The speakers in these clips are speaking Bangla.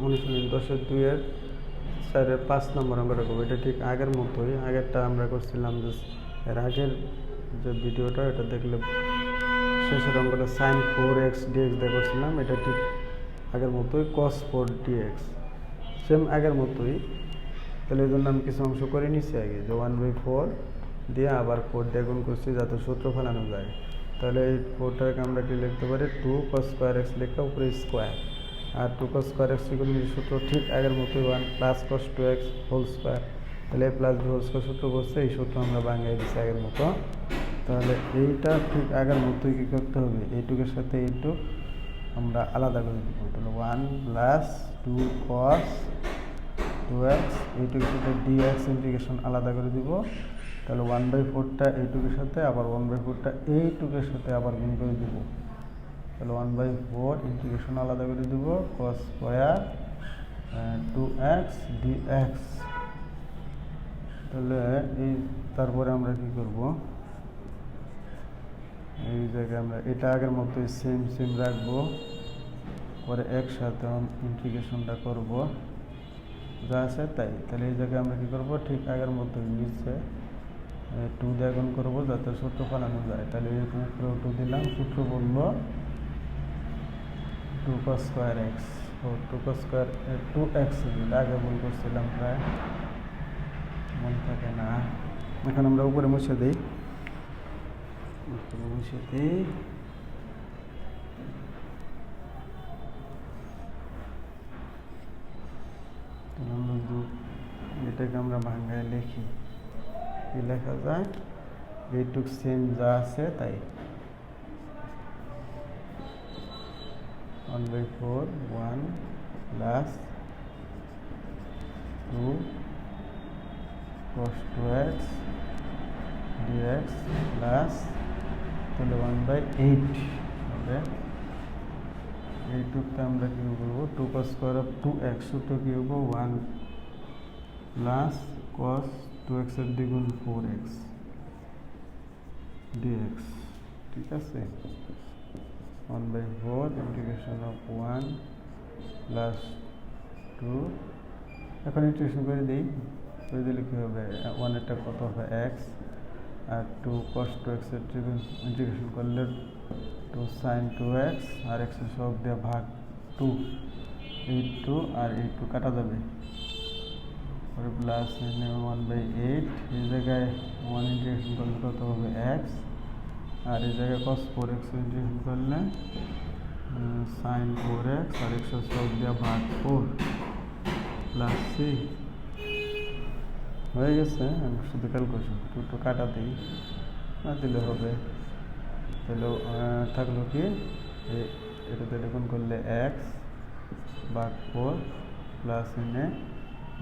অনুশীলনী 10-2 স্যারের 5 নম্বর অঙ্কটা করবো। এটা ঠিক আগের মতোই, আগেরটা আমরা করছিলাম যে এর আগের যে ভিডিওটা এটা দেখলে শেষের অঙ্কটা sin 4x dx দিয়ে করছিলাম। এটা ঠিক আগের মতোই cos 4 dx, সেম আগের মতোই। তাহলে এই জন্য আমি কিছু অংশ করে নিচ্ছি আগে, যে 1/4 দিয়ে আবার 4 দিয়ে গুণ করছি যাতে সূত্র ফেলানো যায়। তাহলে এই 4টাকে আমরা কি লিখতে পারি, 2 cos square x লেখা উপরে স্কোয়ার, আর 2 cos square x সূত্র ঠিক আগের মতোই 1 + cos 2x হোল স্কোয়ার। তাহলে প্লাস হোল স্কোয়ার সূত্র বসছে, এই সূত্র আমরা বাঙাই দিচ্ছি আগের মতো। তাহলে এইটা ঠিক আগের মতোই কী করতে হবে, এইটুকের সাথে এইটুক আমরা আলাদা করে দিব। তাহলে 1 + 2 cos 2x, এইটুকের সাথে dx ইন্টিগ্রেশন আলাদা করে দিব। তাহলে 1/4টা এইটুকের সাথে, আবার 1/4টা এইটুকের সাথে আবার গুণ করে দিব। তাহলে 1/4 ইন্টিগ্রেশন আলাদা করে দিব, cos স্কোয়ার 2x dx। তাহলে এই তারপরে আমরা কি করব, এই জায়গায় আমরা এটা আগের মতোই সেম রাখবো, পরে একসাথে ইন্টিগ্রেশনটা করব যা আছে তাই। তাহলে এই জায়গায় আমরা কি করব, ঠিক আগের মতোই নিচে 2 দিয়ে গুণ করবো যাতে সূত্র ফেলানো যায়। তাহলে এরকম উপরে 2 দিলাম, সূত্র বললো 2 cos square x, ও 2 cos square 2x আগে গুণ করছিলাম, প্রায় মনে থাকে না। এখন আমরা উপরে মুছে দিই, এটাকে আমরা ভাঙায় লিখি, কি লেখা যায়, এইটুক সেম যা আছে তাই। 1/4 1 + 2 cos 2x dx প্লাস, তাহলে 1/8 হবে। এইটুকটা আমরা কী করবো, 2 cos square of 2x সূত্র কী হবো, 1 + cos 2x এর দ্বিগুণ 4x dx, ঠিক আছে। 1/4 ইন্টিগ্রেশন অফ 1 + 2, এখন ইন্টিগ্রেশন করে দিই, করে দিলে কী হবে, 1-এরটা কত হবে x, আর 2 cos 2x এর ইন্টিগ্রেশন করলে 2 sin 2x, আর x এর সহগ দিয়ে ভাগ 2, এই 2 আর এই 2 কাটা যাবে, পরে প্লাস 1/8, এই জায়গায় 1 ইন্টিগ্রেশন করলে কত হবে x, আর এই জায়গায় cos 4x ইন্টিগ্রেশন করলে sin 4x, আর x এর সহগ দিয়ে ভাগ 4 প্লাস c হয়ে গেছে। আমি শুধু ক্যালকুলেশন 2 কাটা দিই, না দিলে হবে। তাহলে থাকলো কি, এটাতে গুণ করলে x ভাগ 4 প্লাস এনে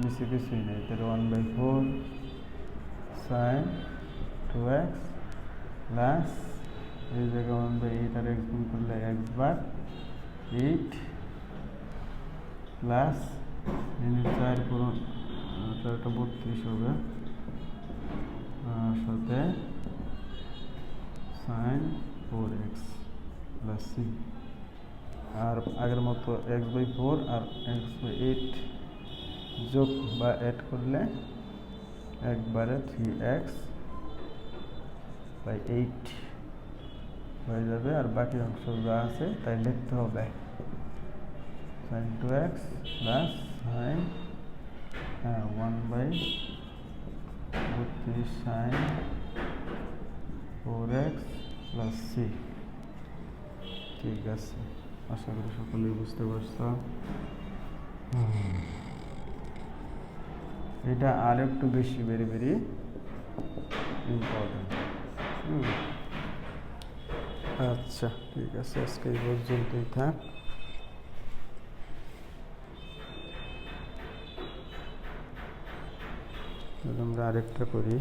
নিচে কিছুই নেই, তাহলে 1/4 sin 2x প্লাস, এই জায়গায় 1/8 আর x গুণ করলে x ভাগ 8 প্লাস 4 পূরণ 32 হবে, সাথে sin 4x প্লাস c, আর আগের মতো x/4 আর x/8 যোগ বা অ্যাড করলে একবারে 3x/8 হয়ে যাবে। আর বাকি অংশ যা আছে তাই লিখতে হবে, sin 2x plus sin 1/32 sin 4x plus c। ঠিক আছে, আশা করি সকলেই বুঝতে পারছো। এটা আর একটু বেশি ভেরি ইম্পর্টেন্ট। আচ্ছা ঠিক আছে, আজকে এই পর্যন্তই থাক। আমরা আরেকটা করি,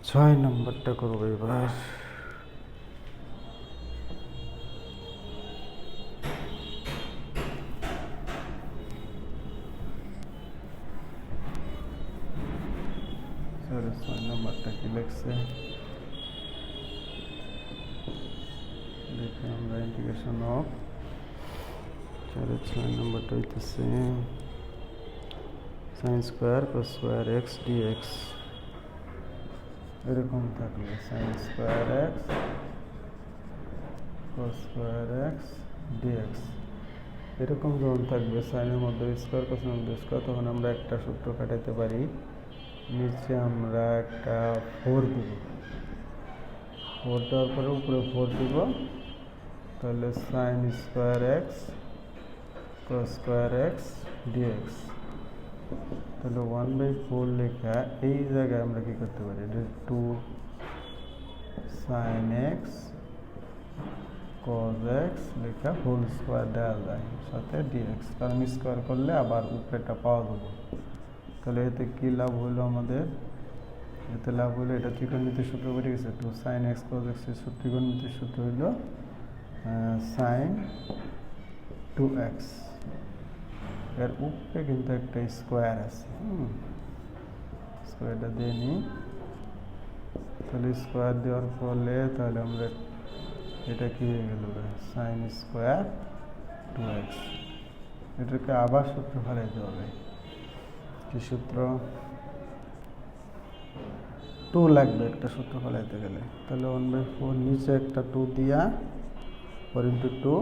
6 নম্বরটা করবো এবার। স্যারের 6 নম্বরটা কি লিখছে দেখে আমরা ইন্টিগ্রেশন অফ 4/6 নম্বরটা হইতেছে sin square cos square x dx. এরকম থাকলে sin square x cos square x dx এরকম যখন থাকবে সাইনের মধ্যে স্কোয়ার কোসের মধ্যে স্কোয়ার, তখন আমরা একটা সূত্র কাটাইতে পারি। নিচে আমরা একটা 4 দিব, 4 দেওয়ার পরে উপরে 4 দিব, তাহলে sine square x cos square x dx. তাহলে 1/4 লেখা এই জায়গায় আমরা কি করতে পারি, 2 sin x cos x লেখা হোল স্কোয়ার দেওয়া যায়, সাথে ডিএক্স, কারণ স্কোয়ার করলে আবার উপরেটা পাওয়া যাবে। তাহলে এতে কী লাভ হইলো আমাদের, এতে লাভ হইলো এটা ত্রিকোণমিতির সূত্র বেরিয়ে গেছে, 2 sin x cos x এর ত্রিকোণমিতির সূত্র হইল sin 2x। এর উপরে কিন্তু একটা স্কোয়ার আছে, স্কোয়ারটা দিয়ে নিই। তাহলে স্কোয়ার দেওয়ার ফলে তাহলে আমরা এটা কি হয়ে গেল, সাইন স্কোয়ার 2x। এটাকে আবার সূত্র ফেলাইতে হবে, কি সূত্র, 2 লাগবে একটা সূত্র ফেলাইতে গেলে। তাহলে 1/4 নিচে একটা 2 দিয়া 4 × 2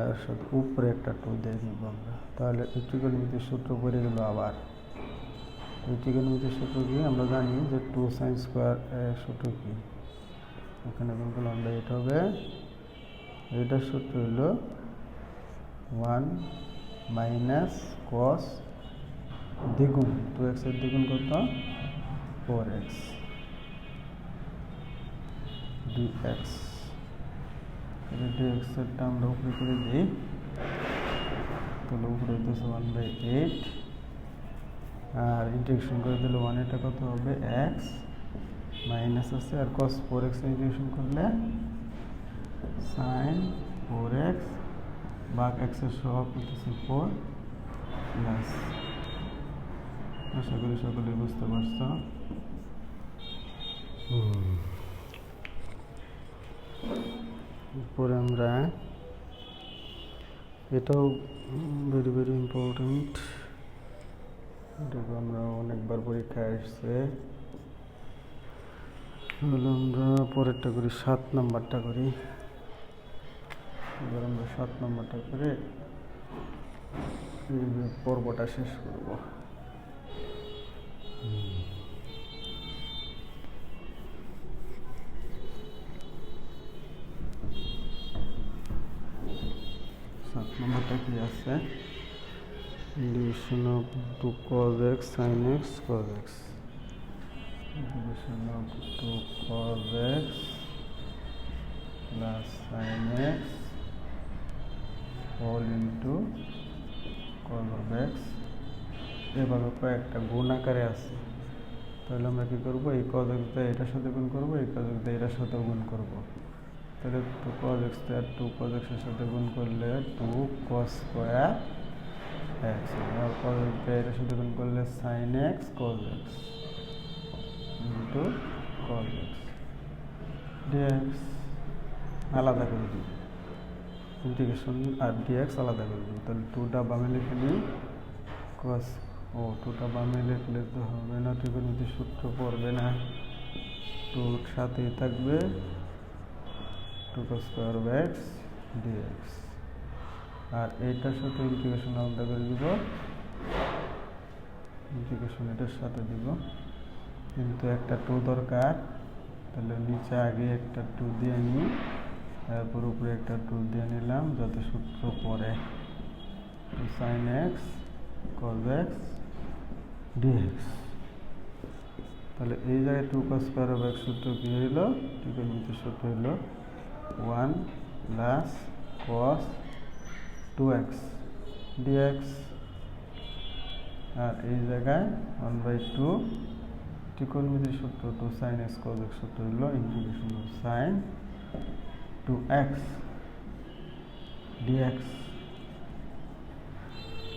আর সাথে উপরে একটা 2 দিয়ে নিব আমরা। তাহলে এই ত্রিকোণমিতির সূত্র পড়ে গেল আবার। এই ত্রিকোণমিতির সূত্র কি আমরা জানি যে 2 sin স্কোয়ার সূত্র কি, এখানে গুণ করলে আমরা এটা হবে, এটার সূত্র হলো 1 - cos দ্বিগুণ 2x এর দ্বিগুণ কত 4x dx। এটা dx এরটা আমরা উপরে করে দিই, তাহলে উপরে হইতেছে 1/8 আর ইন্টিগ্রেশন করে দিলে 1, এটা কত হবে x মাইনাস আছে, আর cos 4x ইন্টিগ্রেশন করলে sin 4x ভাগ x এর সহগ হইতেছে 4 প্লাস। আশা করি সকলে বুঝতে পারছো। এরপরে আমরা এটাও ভেরি ভেরি ইম্পর্টেন্ট, এটাকে আমরা অনেকবার পরীক্ষায় আসছে। তাহলে আমরা পরেরটা করি, 7 নাম্বারটা করি। এবার আমরা 7 নাম্বারটা করে পর্বটা শেষ করব। নম্বরটা কি আছে, integration of 2 cos x sin x cos x, integration of 2 cos x plus sin x whole into cos of x। এভাবে কয়েকটা গুণ আকারে আছে। তাহলে আমরা কি করব, এই cos x দিয়ে এটার সাথে গুণ করব, এই cos x দিয়ে এটার সাথে গুণ করব। তাহলে 2 cos x দিয়ে 2 cos x এর সাথে গুণ করলে 2 cos স্কোয়ার x, আর cos x দিয়ে এটার সাথে গুণ করলে sin x cos x into cos x dx। আলাদা করে দিব, ইন্টিগ্রেশন আর dx আলাদা করে দিব। তাহলে 2টা বামে লিখে নিই, cos 2টা বামে লিখলে তো হবে না, ত্রিকোণমিতির সূত্র পড়বে না, 2 সাথেই থাকবে 2 cos স্কোয়ার x dx। আর এইটার সাথে ইন্টিগ্রেশন আলাদা করে দিব, ইন্টিগ্রেশন এটার সাথে দিব, কিন্তু একটা 2 দরকার। তাহলে নিচে আগে একটা 2 দিয়ে নিই, তারপর উপরে একটা 2 দিয়ে নিলাম যাতে সূত্র পড়ে, sin x cos x dx। তাহলে এই জায়গায় 2 cos স্কোয়ার x সূত্র কি হইল, ত্রিকোণমিতির সূত্র হইল 1 প্লাস cos 2x dx। আর এই জায়গায় 1/2 ত্রিকোণমিতির সূত্র 2 sin x cos x সূত্র হইল integration of sin 2x dx।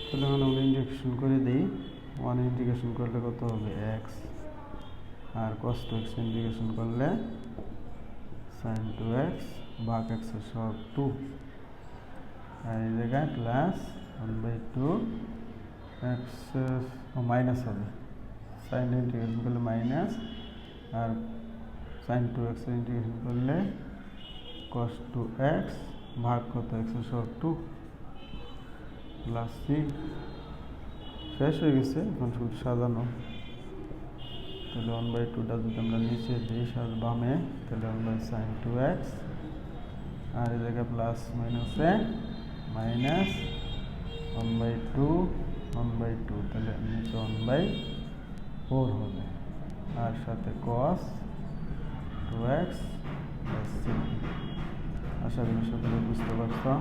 তাহলে এখন আমরা ইন্টিগ্রেশন করে দিই, 1 ইন্টিগ্রেশন করলে কত হবে x, আর cos 2x ইন্টিগ্রেশন করলে sin 2x ভাগ এক্সের সহগ 2, আর এই জায়গায় প্লাস 1/2 এক্স মাইনাস হবে, সাইন ইন্টিগ্রেশন করলে মাইনাস, আর সাইন 2x ইন্টিগ্রেশন করলে cos 2x ভাগ কত এক্সের সহগ 2 প্লাস সি। শেষ হয়ে গেছে, এখন শুধু সাজানো। তাহলে 1/2টা যদি আমরা নিচে দিই বামে, তাহলে 1/sin 2x, আর এই জায়গায় প্লাস মাইনাসে মাইনাস 1/2 1/2, তাহলে নিচে 1/4 হবে, আর সাথে cos 2x প্লাস সি। আশা করি সকলে বুঝতে পারছো।